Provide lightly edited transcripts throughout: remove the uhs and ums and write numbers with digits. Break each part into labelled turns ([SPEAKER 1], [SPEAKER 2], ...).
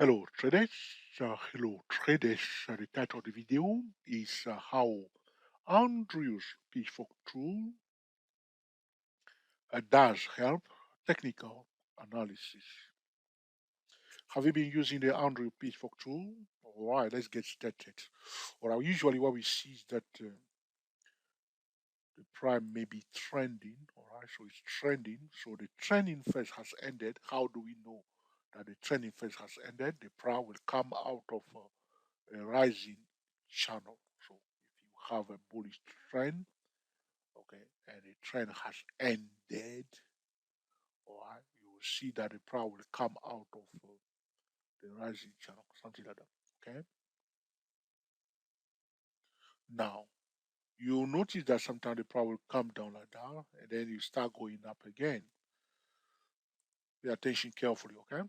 [SPEAKER 1] Hello traders, the title of the video is how Andrew's Pitchfork tool does help technical analysis. Have you been using the Andrew Pitchfork tool? Alright, let's get started. Alright, usually what we see is that the prime may be trending, alright, so it's trending. So the trending phase has ended. How do we know that the trending phase has ended? The prime will come out of a rising channel. So if you have a bullish trend, okay, and the trend has ended, all right, you will see that the price will come out of the rising channel, something like that. Okay. Now you'll notice that sometimes the price will come down like that, and then you start going up again. Pay attention carefully, okay?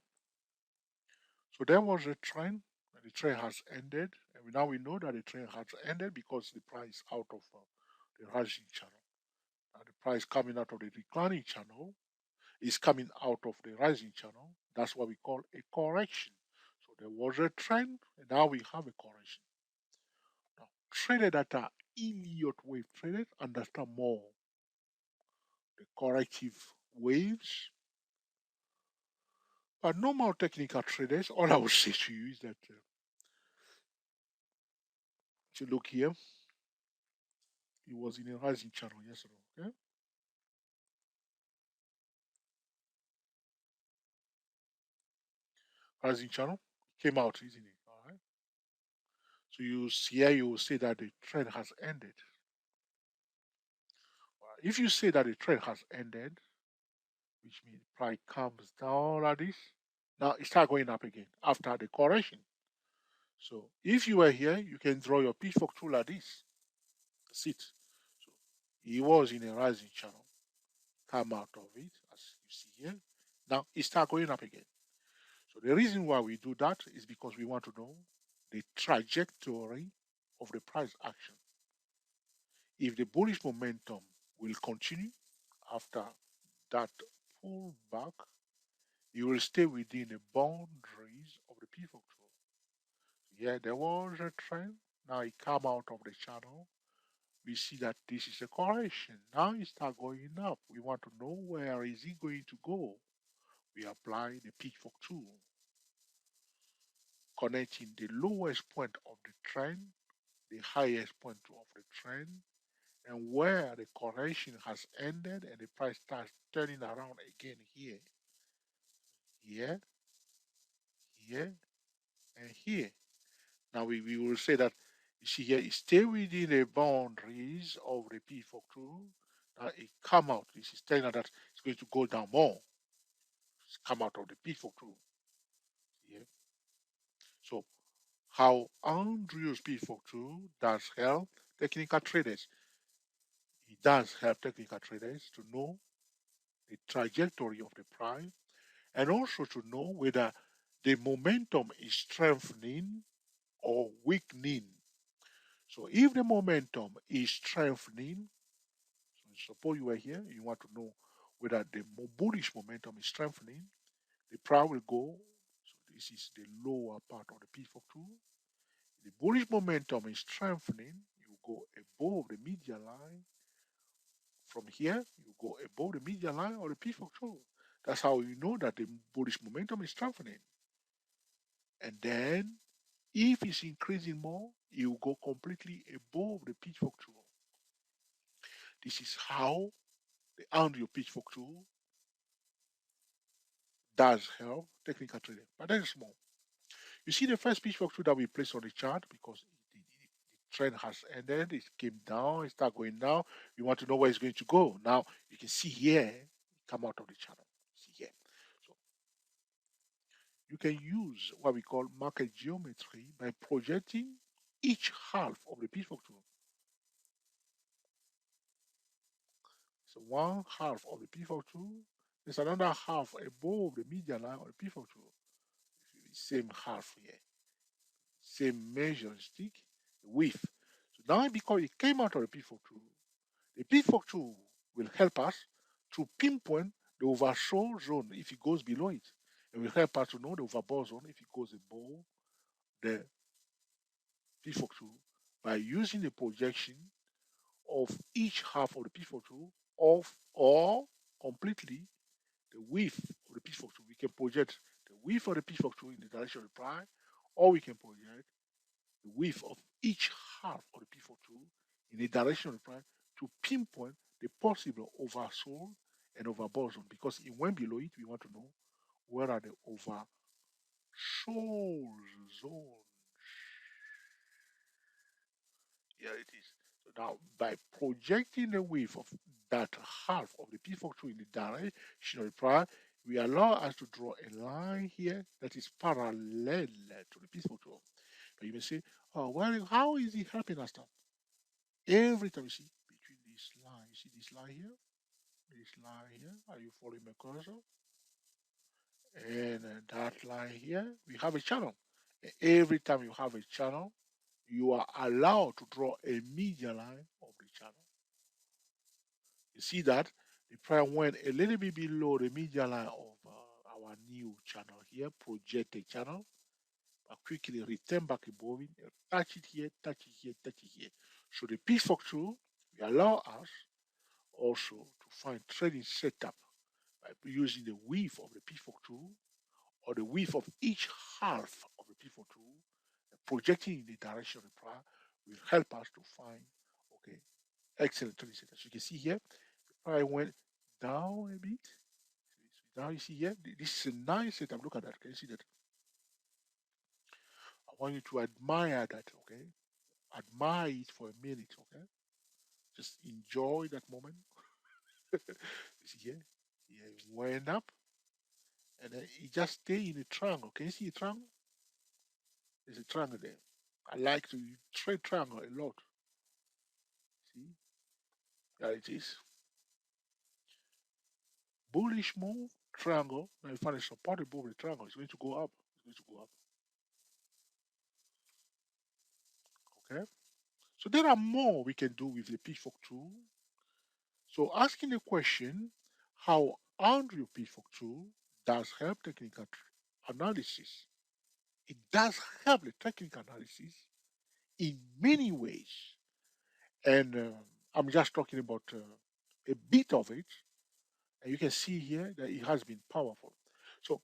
[SPEAKER 1] So there was a trend, and the trend has ended, and now we know that the trend has ended because the price is out of the rising channel. Now the price coming out of the declining channel is coming out of the rising channel. That's what we call a correction. So there was a trend, and now we have a correction. Now, traders that are Elliott wave traders understand more the corrective waves. But normal technical traders, all I would say to you is that to look here, it was in a rising channel yesterday. Okay, rising channel came out, isn't it? All right. So you see here, you will see that the trend has ended. If you say that the trend has ended, which means price comes down like this. Now it start going up again after the correction. So if you were here, you can draw your pitchfork tool like this. That's it. So he was in a rising channel, come out of it as you see here. Now it start going up again. So the reason why we do that is because we want to know the trajectory of the price action. If the bullish momentum will continue after that pullback, you will stay within the boundaries of the Pitchfork tool. Yeah, there was a trend. Now it come out of the channel. We see that this is a correction. Now it start going up. We want to know where is it going to go. We apply the Pitchfork tool, connecting the lowest point of the trend, the highest point of the trend, and where the correction has ended and the price starts turning around again here, here, here, and here. Now we will say that you see here, it stay within the boundaries of the P4 tool. Now it come out. This is telling us that it's going to go down more. It's come out of the P4 tool. Yeah. So how Andrew's P4 tool does help technical traders. It does help technical traders to know the trajectory of the price and also to know whether the momentum is strengthening or weakening. So if the momentum is strengthening, so suppose you are here, you want to know whether the bullish momentum is strengthening, the price will go. So this is the lower part of the P4 tool. The bullish momentum is strengthening, you go above the median line. From here, you go above the median line or the P4 tool. That's how you know that the bullish momentum is strengthening. And then if it's increasing more, you go completely above the pitchfork tool. This is how the Andrew pitchfork tool does help technical trading, but that is small. You see the first pitchfork tool that we placed on the chart because the trend has ended, it came down, it started going down. You want to know where it's going to go. Now you can see here, it come out of the channel. See here. So you can use what we call market geometry by projecting each half of the pitchfork tool. So one half of the P42 is another half above the median line of the P42. Same half here, same measure stick, width. So now because it came out of the P42, the P42 will help us to pinpoint the oversold zone if it goes below it. It will help us to know the overbought zone if it goes above the Pitchfork tool by using the projection of each half of the Pitchfork tool off or completely the width of the Pitchfork tool. We can project the width of the Pitchfork tool in the direction of the prime, or we can project the width of each half of the Pitchfork tool in the direction of the prime to pinpoint the possible oversold and overbought zone. Because it went below it, we want to know where are the oversold zones. Here it is. So now, by projecting the width of that half of the P-Fox in the direction of the prime, we allow us to draw a line here that is parallel to the P-Fox. But you may say, oh, well, how is it helping us now? Every time you see between this line, you see this line here, this line here, are you following my cursor? And that line here, we have a channel. And every time you have a channel, you are allowed to draw a median line of the channel. You see that the price went a little bit below the median line of our new channel here, projected channel, but quickly return back above it, touch it here, touch it here, touch it here. So the Pitchfork tool will allow us also to find trading setup by using the width of the Pitchfork tool or the width of each half of the Pitchfork tool, projecting in the direction of the price will help us to find okay excellent trading setup. So you can see here, the price went down a bit. So now you see here, this is a nice setup. Look at that. Can you see that? I want you to admire that. Okay, admire it for a minute. Okay, just enjoy that moment. You see here, yeah, it went up, and then it just stay in a triangle. Can you see a triangle? There's a triangle there. I like to trade triangle a lot. See, there it is. Bullish move, triangle. Now you find a support above the triangle. It's going to go up. It's going to go up. Okay. So there are more we can do with the Pitchfork tool. So asking the question, how Andrew Pitchfork tool does help technical analysis. It does help the technical analysis in many ways. And I'm just talking about a bit of it. And you can see here that it has been powerful. So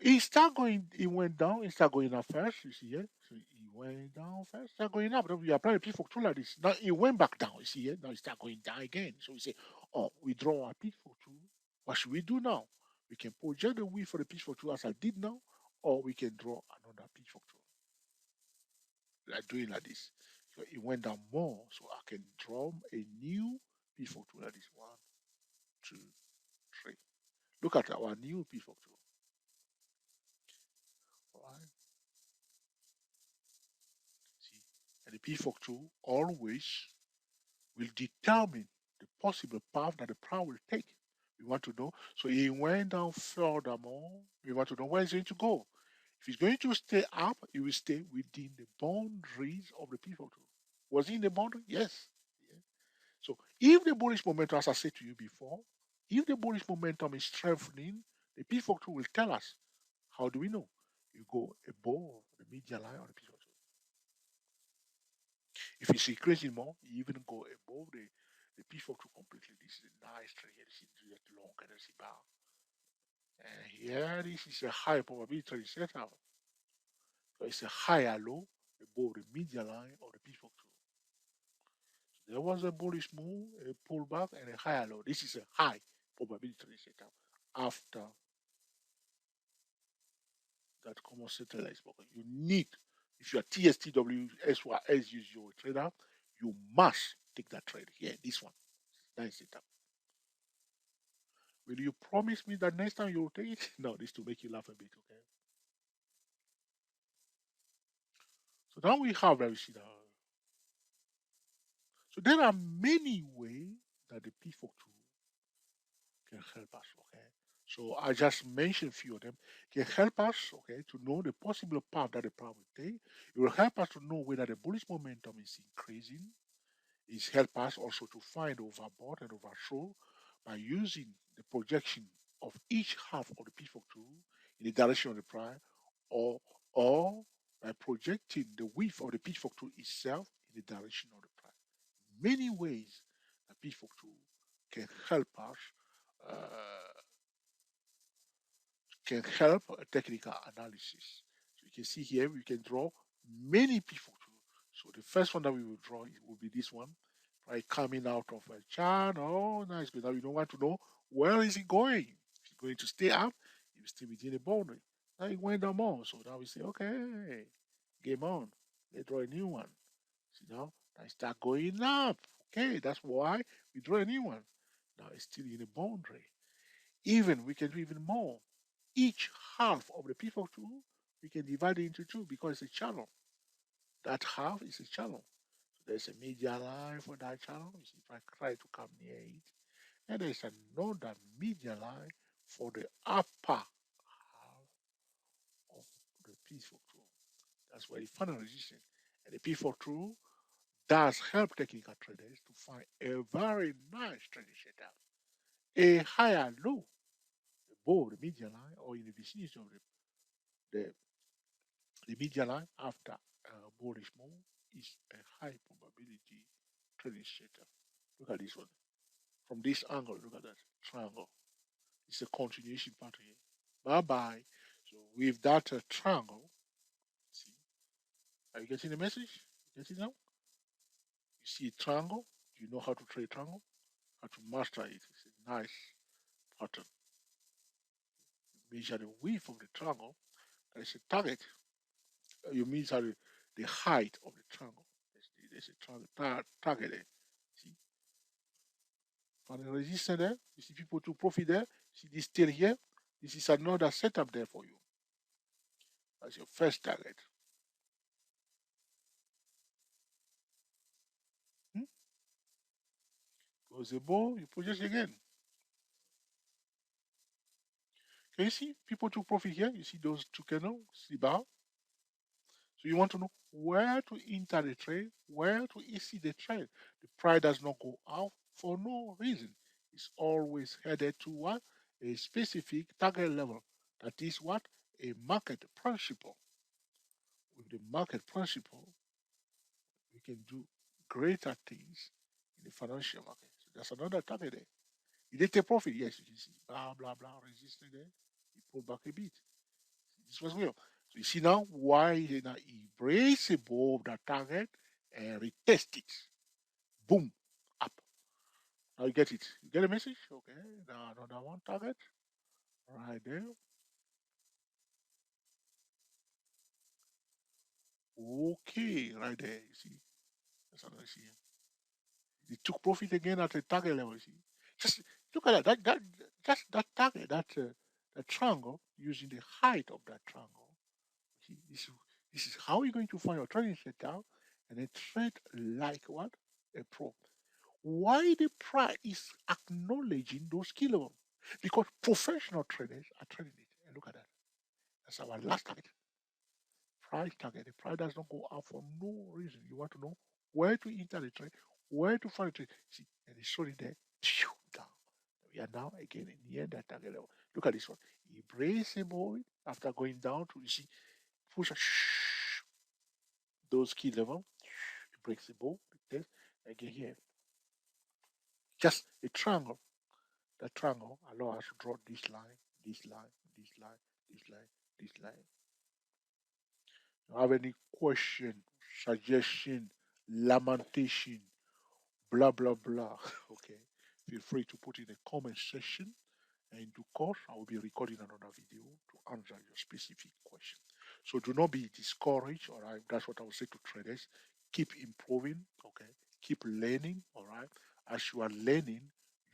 [SPEAKER 1] it start going, it went down, it start going up first, you see here. So it went down first, start going up. Then we apply the P4 tool like this. Now it went back down, you see here. Now it start going down again. So we say, oh, we draw our P4 tool. What should we do now? We can project the width for the P4 tool as I did now, or we can draw another P4 tool. Like doing like this. So it went down more, so I can draw a new P4 tool like this. One, two, three. Look at our new P4 tool. All right. See, and the P4 tool always will determine the possible path that the price will take. We want to know. So he went down furthermore. We want to know where he's going to go. If he's going to stay up, he will stay within the boundaries of the P4 tool. Was he in the boundary? Yes. Yeah. So if the bullish momentum, as I said to you before, if the bullish momentum is strengthening, the P4 tool will tell us. How do we know? You go above the median line on the P4 tool. If it's increasing more, you even go above the P4 to completely. This is a nice trade here. This is a long currency bar. And here, this is a high probability setup. So it's a higher low above the median line of the P4 tool. So there was a bullish move, a pullback, and a higher low. This is a high probability setup after that common settler is broken. You need, if you are TSTW, SYS usual trader, you must take that trade here. This one, nice setup. Will you promise me that next time you will take it? No, this to make you laugh a bit, okay? So now we have where we see that. So there are many ways that the P4 tool can help us, okay? So I just mentioned a few of them. It can help us, okay, to know the possible path that the price will take. It will help us to know whether the bullish momentum is increasing. It help us also to find overbought and oversold by using the projection of each half of the pitchfork tool in the direction of the prize, or or by projecting the width of the pitchfork tool itself in the direction of the prize. Many ways a pitchfork tool can help us uh, can help a technical analysis. So you can see here we can draw many pitchfork tools. So the first one that we will draw will be this one, right? Coming out of a chart. Oh, nice. But now you don't want to know where is it going. Is it going to stay up? It will stay within the boundary. Now it went down more. So now we say, okay, game on. Let's draw a new one. See now, I start going up. Okay, that's why we draw a new one. Now it's still in the boundary. Even we can do even more. Each half of the P4 tool, we can divide it into two because it's a channel. That half is a channel. So there's a media line for that channel. You see, if I try to come near it, and there's another media line for the upper half of the P4 tool. That's where the final resistance. And the P4 tool does help technical traders to find a very nice trading setup. A higher low above the median line or in the vicinity of the median line after bullish move is a high probability trading setup. Look at this one. From this angle, look at that triangle. It's a continuation pattern here. Bye bye. So with that triangle, see, are you getting the message? Get it now? You see a triangle? Do you know how to trade triangle? How to master it? It's a nice pattern. Measure the width of the triangle. That is a target. You measure the height of the triangle. There's a target there. See, for the resistance there, you see people to profit there. See this tail here. This is another setup there for you. That's your first target. Hmm? Goes the ball, you project again. Can you see people to profit here? You see those two candles, see bar. So you want to know where to enter the trade, where to exit the trade. The price does not go out for no reason. It's always headed to what? A specific target level. That is what? A market principle. With the market principle, we can do greater things in the financial market. So that's another target there. You did take profit, yes, you can see blah blah blah resistance there. You pull back a bit. This was real. So you see now why he now embrace above the target and retest it. Boom, up. Now you get it. You get a message? Okay. Now another one target right there. Okay, right there. You see, that's what I see. He took profit again at the target level. You see, just look at that. That's that target. That triangle using the height of that triangle. See, this is how you're going to find your trading setup and then trade like what a pro. Why the price is acknowledging those key levels? Because professional traders are trading it. And look at that. That's our last target. Price target. The price does not go up for no reason. You want to know where to enter the trade, where to find the trade. See, and it's showing there. Down. We are now again near that target level. Look at this one. He braces a boy after going down to, you see, push those key level. It breaks the ball. It does. Again here. Just a triangle. The triangle allows us to draw this line, this line, this line, this line, this line. You have any question, suggestion, lamentation, blah blah blah? Okay, feel free to put in the comment section. And in due course, I will be recording another video to answer your specific question. So do not be discouraged. All right, that's what I would say to traders. Keep improving. Okay, keep learning. All right, as you are learning,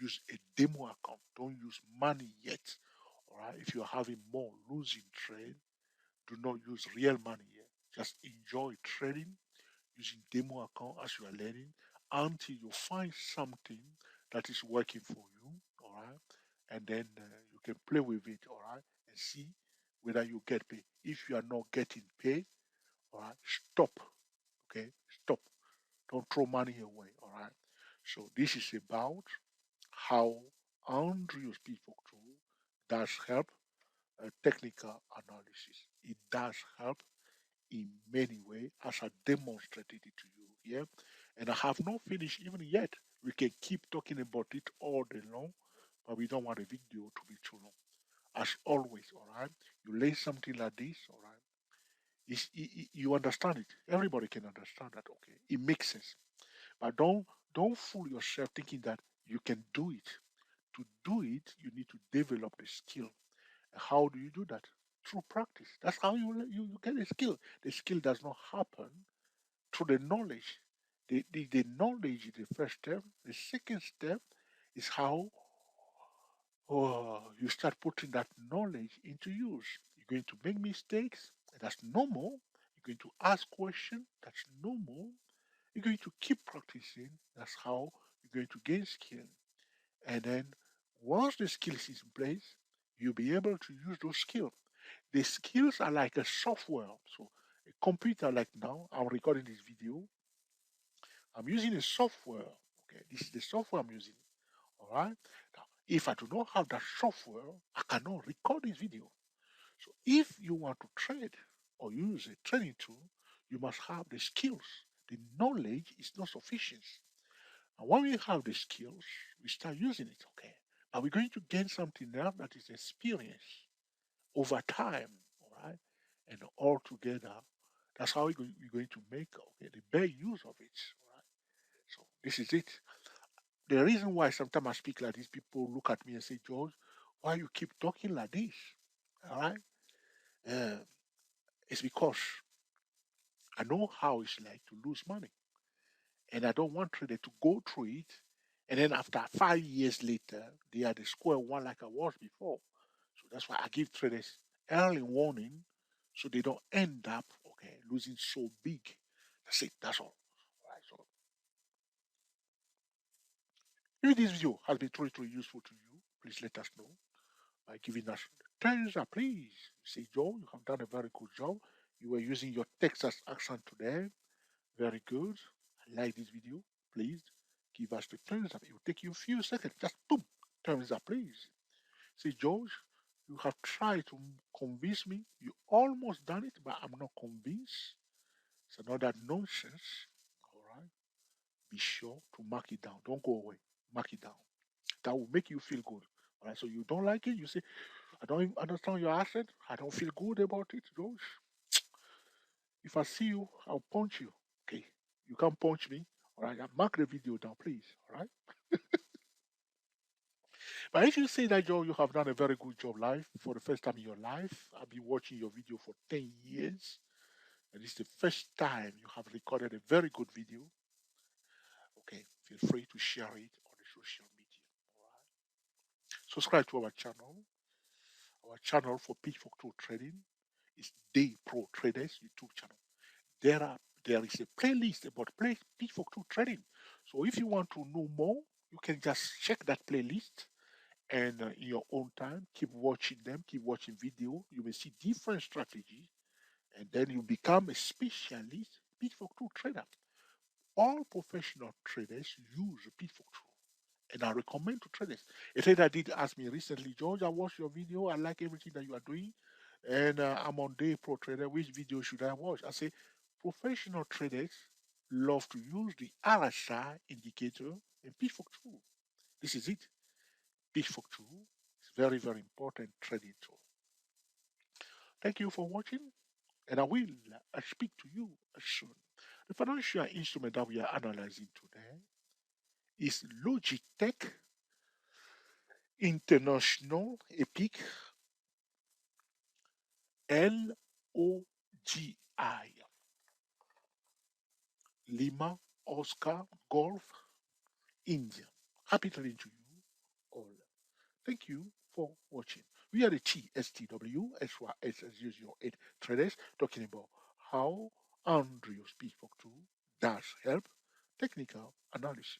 [SPEAKER 1] use a demo account. Don't use money yet. All right, if you are having more losing trade, do not use real money yet. Just enjoy trading using demo account as you are learning until you find something that is working for you. All right, and then you can play with it. All right, and see whether you get paid. If you are not getting paid, all right, stop. Okay, stop. Don't throw money away. All right. So this is about how Andrews people tool does help technical analysis. It does help in many ways, as I demonstrated it to you here. And I have not finished even yet. We can keep talking about it all day long, but we don't want the video to be too long. As always, all right? You lay something like this, all right? You understand it. Everybody can understand that, okay? It makes sense. But don't fool yourself thinking that you can do it. To do it, you need to develop the skill. How do you do that? Through practice. That's how you get a skill. The skill does not happen through the knowledge. The knowledge is the first step. The second step is how you start putting that knowledge into use. You're going to make mistakes, and that's normal. You're going to ask questions, that's normal. You're going to keep practicing, that's how you're going to gain skill. And then once the skills is in place, you'll be able to use those skills. The skills are like a software. So a computer, like now, I'm recording this video. I'm using a software. Okay, this is the software I'm using. All right. Now, if I do not have that software, I cannot record this video. So if you want to trade or use a trading tool, you must have the skills. The knowledge is not sufficient. And when we have the skills, we start using it. Okay. Are we going to gain something now that is experience over time? All right. And all together, that's how we're going to make okay, the best use of it. All right. So this is it. The reason why sometimes I speak like this, people look at me and say, George, why you keep talking like this? All right. Uh, it's because I know how it's like to lose money. And I don't want trader to go through it. And then after 5 years later, they are the square one like I was before. So that's why I give traders early warning so they don't end up okay losing so big. That's it. That's all. All right. So if this video has been truly useful to you, please let us know by giving us thumbs up, please. Say, Joe, you have done a very good job. You were using your Texas accent today. Very good. I like this video. Please give us the thumbs up. It will take you a few seconds. Just boom, thumbs up, please. Say, George, you have tried to convince me. You almost done it, but I'm not convinced. It's another nonsense. All right. Be sure to mark it down. Don't go away. Mark it down. That will make you feel good. All right. So you don't like it. You say, I don't even understand your accent. I don't feel good about it, George. If I see you, I'll punch you. Okay. You can't punch me. All right. Mark the video down, please. All right. But if you say that, Joe, you have done a very good job live for the first time in your life, I've been watching your video for 10 years, and it's the first time you have recorded a very good video. Okay, feel free to share it on the social media. All right. Subscribe to our channel. Our channel for Pitchfork Tool Trading is Day Pro Traders YouTube channel. There is a playlist about Pitchfork Tool Trading. So if you want to know more, you can just check that playlist and in your own time keep watching them, keep watching video. You will see different strategies, and then you become a specialist Pitchfork tool trader. All professional traders use Pitchfork tool, and I recommend to traders. A trader did ask me recently, George, I watched your video, I like everything that you are doing, and I'm on Day Pro Trader, which video should I watch? I say professional traders love to use the RSI indicator and Pitchfork tool. This is it. Pitchfork tool is very important trading tool. Thank you for watching, and I will speak to you soon. The financial instrument that we are analyzing today is Logitech International Epic LOGI Lima Oscar Golf India. Happy trading to you all. Thank you for watching. We are the TSTW SYS008 traders talking about how Andrew Pitchfork tool does help technical analysis.